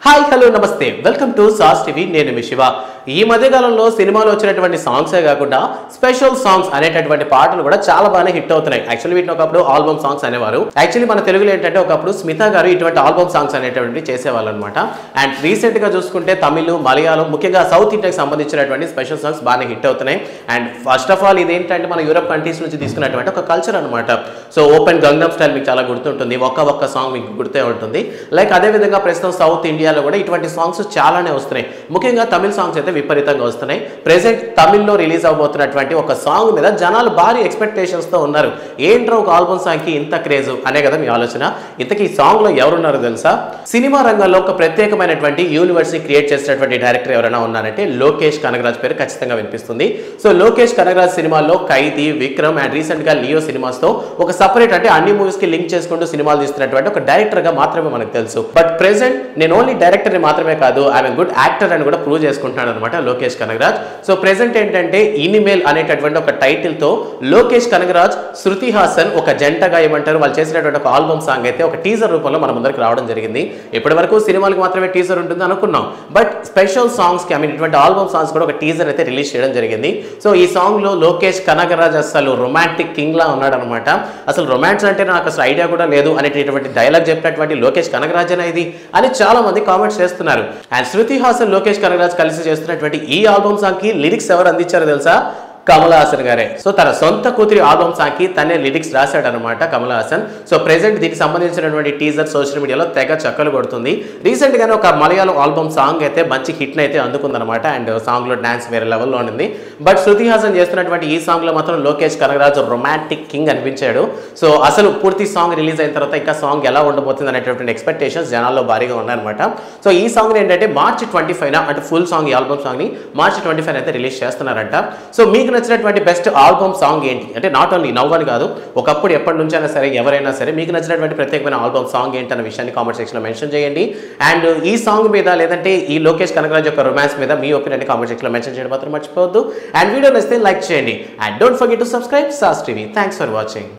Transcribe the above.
Hi hello నమస్తే welcome to sauce TV నేను మీ శివ ఈ మధ్యకాలంలో సినిమాలో వచ్చినటువంటి సాంగ్సే కాకుండా స్పెషల్ సాంగ్స్ అనేటటువంటి పాటలు కూడా చాలా బాగా హిట్ అవుతున్నాయి. యాక్చువల్లీ వీటిని ఒకప్పుడు ఆల్బమ్ సాంగ్స్ అనేవారు. యాక్చువల్లీ మన తెలుగులో ఏంటంటే ఒకప్పుడు స్మిత గారు ఇటువంటి ఆల్బమ్ సాంగ్స్ అనేటువంటి చేసేవాళ్ళు అనమాట. అండ్ రీసెంట్ గా చూసుకుంటే తమిళ మలయాళం ముఖ్యంగా సౌత్ ఇండియాకి సంబంధించినటువంటి స్పెషల్ సాంగ్స్ బాగా హిట్ అవుతున్నాయి. అండ్ ఫస్ట్ ఆఫ్ ఆల్ ఇదేంటంటే మన యూరోప్ కంట్రీస్ నుంచి తీసుకున్నటువంటి ఒక కల్చర్ అనమాట. సో ఓపెన్ గంగం స్టైల్ మీకు చాలా గుర్తుంటుంది, ఒక్క సాంగ్ మీకు గుర్తే ఉంటుంది. లైక్ అదే విధంగా ప్రస్తుతం సౌత్ ఇండియాలో కూడా ఇటువంటి సాంగ్స్ చాలానే వస్తున్నాయి. ముఖ్యంగా తమిళ సాంగ్స్ అయితే విపరీతంగా వస్తున్నాయి. ప్రెసెంట్ తమిళ్లో రిలీజ్ అవబోతున్నటువంటి ఒక సాంగ్ మీద జనాలు భారీ ఎక్స్పెక్టేషన్స్ తో ఉన్నారు. ఏంట్రా ఒక ఆల్బమ్ సాంగ్ కి ఇంత క్రేజ్ అనే కదా మీ ఆలోచన. ఇంతకీ ఈ సాంగ్ లో ఎవరున్నారో తెలుసా? సినిమా రంగంలో ఒక ప్రత్యేకమైనటువంటి యూనివర్స్ ని క్రియేట్ చేసినటువంటి డైరెక్టర్ ఎవరైనా ఉన్నారంటే లోకేష్ కనగరాజ్ పేరు ఖచ్చితంగా వినిపిస్తుంది. సో లోకేష్ కనగరాజ్ సినిమాల్లో ఖైదీ, విక్రమ్ అండ్ రీసెంట్ గా లియో సినిమాస్ తో ఒక సపరేట్ అంటే అన్ని మూవీస్ కి లింక్ చేసుకుంటూ సినిమాలు తీస్తున్నటువంటి ఒక డైరెక్టర్ గా మాత్రమే మనకు తెలుసు. బట్ ప్రెసెంట్ నేను ఓన్లీ డైరెక్టర్ ని మాత్రమే కాదు, ఐఎమ్ గుడ్ యాక్టర్ అని కూడా ప్రూవ్ చేసుకుంటున్నాడు అనమాట లోకేష్ కనగరాజ్. సో ప్రెసెంట్ ఏంటంటే ఇనిమేల్ అనేటటువంటి ఒక టైటిల్ తో లోకేష్ కనగరాజ్, శృతి హాసన్ ఒక జంటగా ఏమంటారు వాళ్ళు చేసినటువంటి ఒక ఆల్బమ్ సాంగ్ అయితే ఒక టీజర్ రూపంలో మన ముందరికి రావడం జరిగింది. ఇప్పటి వరకు సినిమాలకు మాత్రమే టీజర్ ఉంటుంది అనుకున్నాం, బట్ స్పెషల్ సాంగ్స్ కి ఇటువంటి ఆల్బమ్ సాంగ్స్ కూడా ఒక టీజర్ అయితే రిలీజ్ చేయడం జరిగింది. సో ఈ సాంగ్ లో లోకేష్ కనగరాజ్ అసలు రొమాంటిక్ కింగ్ లా ఉన్నాడు అనమాట. అసలు రొమాన్స్ అంటే నాకు అసలు ఐడియా కూడా లేదు అనేటటువంటి డైలాగ్ చెప్పినటువంటి లోకేష్ కనగరాజ్ ఇది అని చాలా మంది కామెంట్స్ చేస్తున్నారు. అండ్ శృతి హాసన్ లోకేష్ కనగరాజ్ కలిసి చేస్తున్నటువంటి ఈ ఆల్బమ్ సాంగ్ కి లిరిక్స్ ఎవరు అందించారో తెలుసా? కమల్ హాసన్ గారే. సో తన సొంత కూతురి ఆల్బమ్ సాంగ్ కి తనే లిరిక్స్ రాశాడు అనమాట కమల్ హాసన్. సో ప్రెసెంట్ దీనికి సంబంధించినటువంటి టీజర్ సోషల్ మీడియాలో తెగ చక్కలు కొడుతుంది. రీసెంట్ గానే ఒక మలయాళం ఆల్బమ్ సాంగ్ అయితే మంచి హిట్ అయితే అందుకుందనమాట. అండ్ సాంగ్ లో డాన్స్ వేరే లెవెల్లో ఉంది. బట్ శృతి హాసన్ చేస్తున్నటువంటి ఈ సాంగ్ లో మాత్రం లోకేష్ కనగరాజ్ రొమాంటిక్ కింగ్ అనిపించాడు. సో అసలు పూర్తి సాంగ్ రిలీజ్ అయిన తర్వాత ఇంకా సాంగ్ ఎలా ఉండబోతుంది అనేటువంటి ఎక్స్పెక్టేషన్స్ జనాల్లో భారీగా ఉన్నాయన్నమాట. సో ఈ సాంగ్ ఏంటంటే మార్చి 25 అంటే ఫుల్ సాంగ్ ఈ ఆల్బమ్ సాంగ్ ని మార్చి 25 అయితే రిలీజ్ చేస్తున్నారంట. సో మీకు నచ్చినటువంటి బెస్ట్ ఆల్బమ్ సాంగ్ ఏంటి అంటే నాట్ ఓన్లీ నవ్ అని కాదు, ఒకప్పుడు ఎప్పటి నుంచైనా సరే ఎవరైనా సరే మీకు నచ్చినటువంటి ప్రత్యేకమైన ఆల్బమ్ సాంగ్ ఏంటి అన్న విషయాన్ని కామెంట్ సెక్షన్ లో మెన్షన్ చేయండి. అండ్ ఈ సాంగ్ మీద లేదంటే ఈ లోకేష్ కనగరాజ్ యొక్క రొమాన్స్ మీద మీ ఒపీనియన్ కామెంట్ సెక్షన్ లో మెన్షన్ చేయడం మాత్రం మర్చిపోవద్దు. అండ్ వీడియో నచ్చితే లైక్ చేయండి. And don't forget to subscribe sauce TV. Thanks for watching.